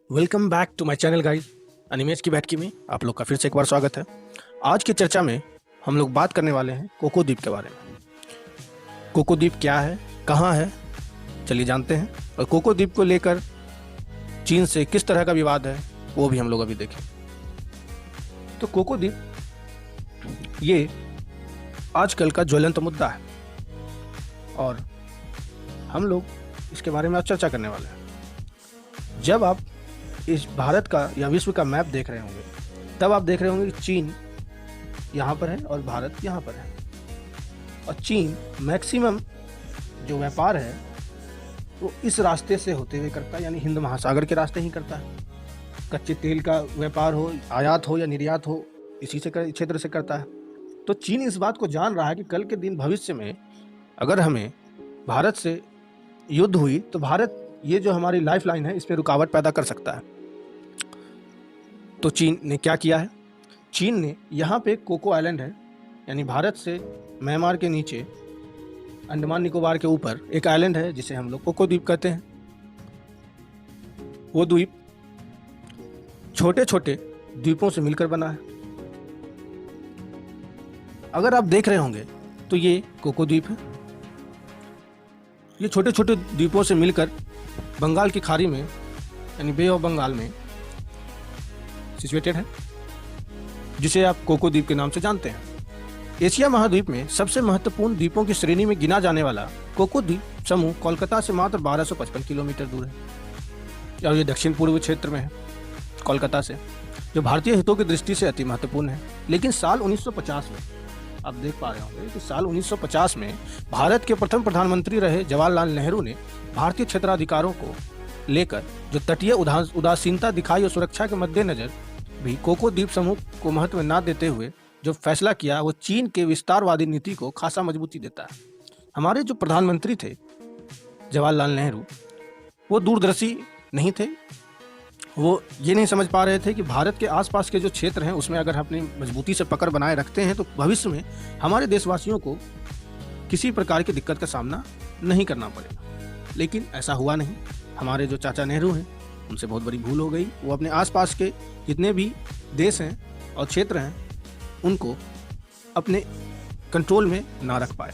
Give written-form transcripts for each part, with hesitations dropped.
Welcome back to my channel guys. Animesh की बैठकी में आप लोग का फिर से एक बार स्वागत है। आज की चर्चा में हम लोग बात करने वाले हैं कोको द्वीप के बारे में। कोको द्वीप क्या है, कहाँ है, चलिए जानते हैं। और कोको द्वीप को लेकर चीन से किस तरह का विवाद है वो भी हम लोग अभी देखें। तो कोको द्वीप ये आजकल का ज्वलंत मुद्दा है और हम लोग इसके बारे में आज चर्चा करने वाले हैं। जब आप इस भारत का या विश्व का मैप देख रहे होंगे तब आप देख रहे होंगे कि चीन यहाँ पर है और भारत यहाँ पर है। और चीन मैक्सिमम जो व्यापार है वो इस रास्ते से होते हुए करता है, यानी हिंद महासागर के रास्ते ही करता है। कच्चे तेल का व्यापार हो, आयात हो या निर्यात हो, इसी से क्षेत्र से करता है। तो चीन इस बात को जान रहा है कि कल के दिन भविष्य में अगर हमें भारत से युद्ध हुई तो भारत ये जो हमारी लाइफ लाइन है इसमें रुकावट पैदा कर सकता है। तो चीन ने क्या किया है, चीन ने यहाँ पे कोको आइलैंड है, यानी भारत से म्यांमार के नीचे अंडमान निकोबार के ऊपर एक आइलैंड है जिसे हम लोग कोको द्वीप कहते हैं। वो द्वीप छोटे छोटे द्वीपों से मिलकर बना है। अगर आप देख रहे होंगे तो ये कोको द्वीप है। ये छोटे छोटे द्वीपों से मिलकर बंगाल की खाड़ी में यानी बे ऑफ बंगाल में सिचुएटेड है, जिसे आप कोको द्वीप के नाम से जानते हैं। एशिया महाद्वीप में सबसे महत्वपूर्ण द्वीपों की श्रेणी में गिना जाने वाला कोको द्वीप समूह कोलकाता से मात्र 1255 किलोमीटर दूर है और ये दक्षिण पूर्व क्षेत्र में है कोलकाता से, जो भारतीय हितों की दृष्टि से अति महत्वपूर्ण है। लेकिन साल 1950 में आप देख पा रहे होंगे कि साल 1950 में भारत के प्रथम प्रधानमंत्री रहे जवाहरलाल नेहरू ने भारतीय क्षेत्राधिकारों को लेकर जो तटीय उदासीनता दिखाई और सुरक्षा के मद्देनजर भी कोको द्वीप समूह को महत्व न देते हुए जो फैसला किया वो चीन के विस्तारवादी नीति को खासा मजबूती देता है। हमारे जो प्रधानमंत्री थे जवाहरलाल नेहरू वो दूरदर्शी नहीं थे। वो ये नहीं समझ पा रहे थे कि भारत के आसपास के जो क्षेत्र हैं उसमें अगर अपनी मजबूती से पकड़ बनाए रखते हैं तो भविष्य में हमारे देशवासियों को किसी प्रकार की दिक्कत का सामना नहीं करना पड़ेगा। लेकिन ऐसा हुआ नहीं। हमारे जो चाचा नेहरू हैं उनसे बहुत बड़ी भूल हो गई। वो अपने आसपास के जितने भी देश हैं और क्षेत्र हैं उनको अपने कंट्रोल में ना रख पाए।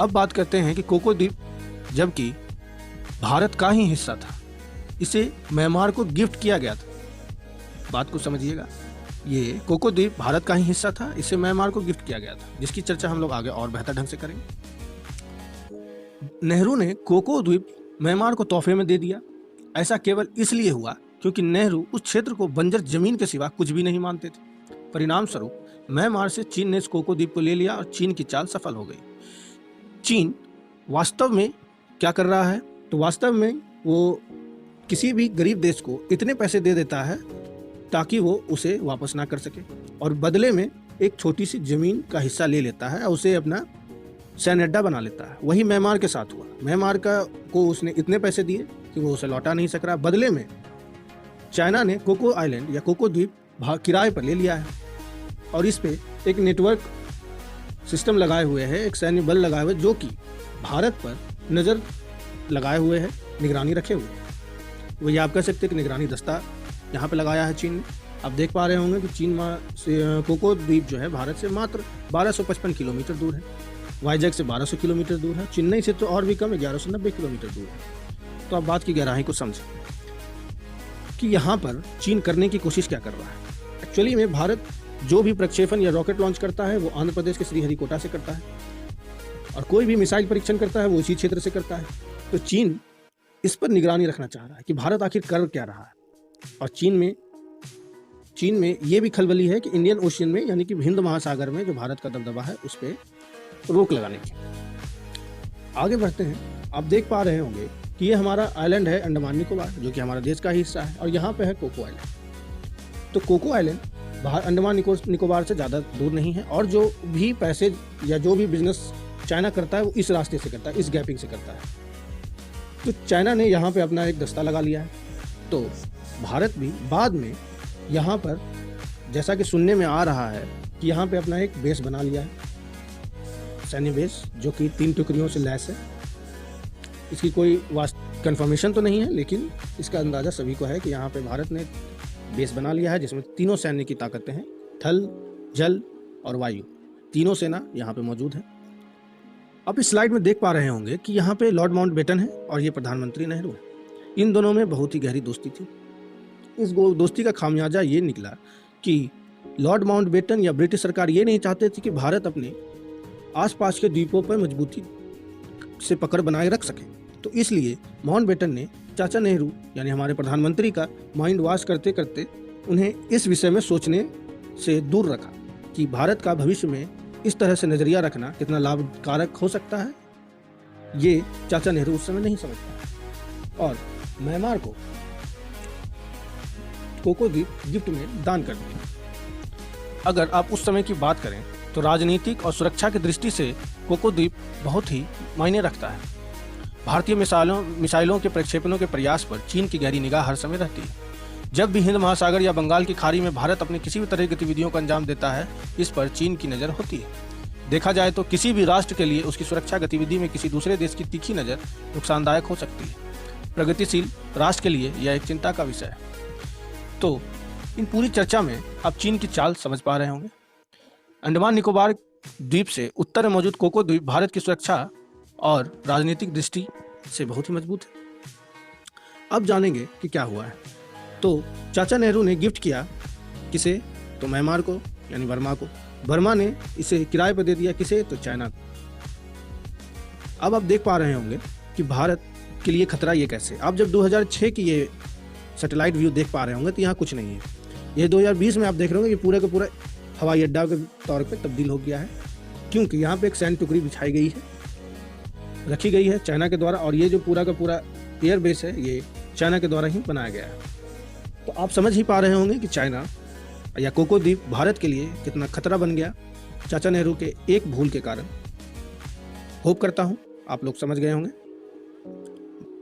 अब बात करते हैं कि कोको द्वीप जबकि भारत का ही हिस्सा था, इसे म्यांमार को गिफ्ट किया गया था। बात को समझिएगा, ये कोको द्वीप भारत का ही हिस्सा था, इसे म्यांमार को गिफ्ट किया गया था, जिसकी चर्चा हम लोग आगे और बेहतर ढंग से करेंगे। नेहरू ने कोको द्वीप म्यांमार को तोहफे में दे दिया। ऐसा केवल इसलिए हुआ क्योंकि नेहरू उस क्षेत्र को बंजर जमीन के सिवा कुछ भी नहीं मानते थे। परिणाम स्वरूप म्यांमार से चीन ने इस कोको द्वीप को ले लिया और चीन की चाल सफल हो गई। चीन वास्तव में क्या कर रहा है, तो वास्तव में वो किसी भी गरीब देश को इतने पैसे दे देता है ताकि वो उसे वापस ना कर सके और बदले में एक छोटी सी जमीन का हिस्सा ले लेता है और उसे अपना सैन्य अड्डा बना लेता है। वही म्यांमार के साथ हुआ। म्यांमार को उसने इतने पैसे दिए कि वो उसे लौटा नहीं सक रहा। बदले में चाइना ने कोको आइलैंड या कोको द्वीप किराए पर ले लिया है और इस पे एक नेटवर्क सिस्टम लगाए हुए है, एक सैन्य बल लगाए हुए जो कि भारत पर नज़र लगाए हुए है, निगरानी रखे हुए है। वही आप कह सकते हैं कि निगरानी दस्ता यहाँ पे लगाया है चीन ने। आप देख पा रहे होंगे कि चीन से कोको द्वीप जो है भारत से मात्र 1255 किलोमीटर दूर है, वाइजैक से 1200 किलोमीटर दूर है, चेन्नई से तो और भी कम 1190 किलोमीटर दूर है। तो आप बात की गहराई को समझें कि यहाँ पर चीन करने की कोशिश क्या कर रहा है। एक्चुअली में भारत जो भी प्रक्षेपण या रॉकेट लॉन्च करता है वो आंध्र प्रदेश के श्रीहरिकोटा से करता है और कोई भी मिसाइल परीक्षण करता है वो उसी क्षेत्र से करता है। तो चीन इस पर निगरानी रखना चाह रहा है कि भारत आखिर कर क्या रहा है। और चीन में ये भी खलबली है कि इंडियन ओशियन में यानी कि हिंद महासागर में जो भारत का दबदबा है उस पर रोक लगाने की। आगे बढ़ते हैं। आप देख पा रहे होंगे कि ये हमारा आइलैंड है अंडमान निकोबार, जो कि हमारा देश का ही हिस्सा है और यहाँ पे है कोको आइलैंड। तो कोको आइलैंड अंडमान निकोबार से ज़्यादा दूर नहीं है और जो भी पैसे या जो भी बिजनेस चाइना करता है वो इस रास्ते से करता है, इस गैपिंग से करता है। तो चाइना ने यहाँ पे अपना एक दस्ता लगा लिया है। तो भारत भी बाद में यहाँ पर जैसा कि सुनने में आ रहा है कि यहाँ पे अपना एक बेस बना लिया है, सैन्य बेस, जो कि 3 टुकड़ियों से लैस है। इसकी कोई कंफर्मेशन तो नहीं है, लेकिन इसका अंदाज़ा सभी को है कि यहाँ पे भारत ने बेस बना लिया है जिसमें तीनों सैन्य की ताकतें हैं, थल, जल और वायु, तीनों सेना यहाँ पे मौजूद है। आप इस स्लाइड में देख पा रहे होंगे कि यहाँ पे लॉर्ड माउंटबेटन है और ये प्रधानमंत्री नेहरू है। इन दोनों में बहुत ही गहरी दोस्ती थी। इस दोस्ती का खामियाजा ये निकला कि लॉर्ड माउंटबेटन या ब्रिटिश सरकार ये नहीं चाहते थे कि भारत अपने आसपास के द्वीपों पर मजबूती से पकड़ बनाए रख सके। तो इसलिए माउंटबेटन ने चाचा नेहरू यानी हमारे प्रधानमंत्री का माइंड वॉश करते करते उन्हें इस विषय में सोचने से दूर रखा कि भारत का भविष्य में इस तरह से नज़रिया रखना कितना लाभकारक हो सकता है। ये चाचा नेहरू उस समय नहीं समझ पाए और म्यांमार को कोको द्वीप गिफ्ट में दान कर दिया। अगर आप उस समय की बात करें तो राजनीतिक और सुरक्षा की दृष्टि से कोको द्वीप बहुत ही मायने रखता है। भारतीय मिसाइलों के प्रक्षेपणों के प्रयास पर चीन की गहरी निगाह हर समय रहती है। जब भी हिंद महासागर या बंगाल की खाड़ी में भारत अपने किसी भी तरह की गतिविधियों को अंजाम देता है, इस पर चीन की नज़र होती है। देखा जाए तो किसी भी राष्ट्र के लिए उसकी सुरक्षा गतिविधि में किसी दूसरे देश की तीखी नज़र नुकसानदायक हो सकती है। प्रगतिशील राष्ट्र के लिए यह एक चिंता का विषय है। तो इन पूरी चर्चा में आप चीन की चाल समझ पा रहे होंगे। अंडमान निकोबार द्वीप से उत्तर में मौजूद कोको द्वीप भारत की सुरक्षा और राजनीतिक दृष्टि से बहुत ही मजबूत है। अब जानेंगे कि क्या हुआ है। तो चाचा नेहरू ने गिफ्ट किया किसे, तो म्यांमार को यानी बर्मा को। बर्मा ने इसे किराए पर दे दिया किसे, तो चाइना को। अब आप देख पा रहे होंगे कि भारत के लिए खतरा ये कैसे। आप जब 2006 की ये सैटेलाइट व्यू देख पा रहे होंगे तो यहाँ कुछ नहीं है। ये 2020 में आप देख रहे होंगे कि पूरे का पूरा हवाई अड्डा के तौर पे तब्दील हो गया है, क्योंकि यहाँ पे एक सैन्य टुकड़ी बिछाई गई है, रखी गई है चाइना के द्वारा, और ये जो पूरा का पूरा एयर बेस है ये चाइना के द्वारा ही बनाया गया है। तो आप समझ ही पा रहे होंगे कि चाइना या कोको द्वीप भारत के लिए कितना खतरा बन गया चाचा नेहरू के एक भूल के कारण। होप करता हूँ आप लोग समझ गए होंगे।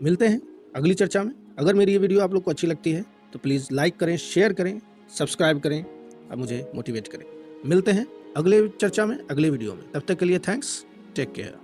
मिलते हैं अगली चर्चा में। अगर मेरी ये वीडियो आप लोग को अच्छी लगती है तो प्लीज़ लाइक करें, शेयर करें, सब्सक्राइब करें और मुझे मोटिवेट करें। मिलते हैं अगले चर्चा में, अगले वीडियो में। तब तक के लिए थैंक्स, टेक केयर।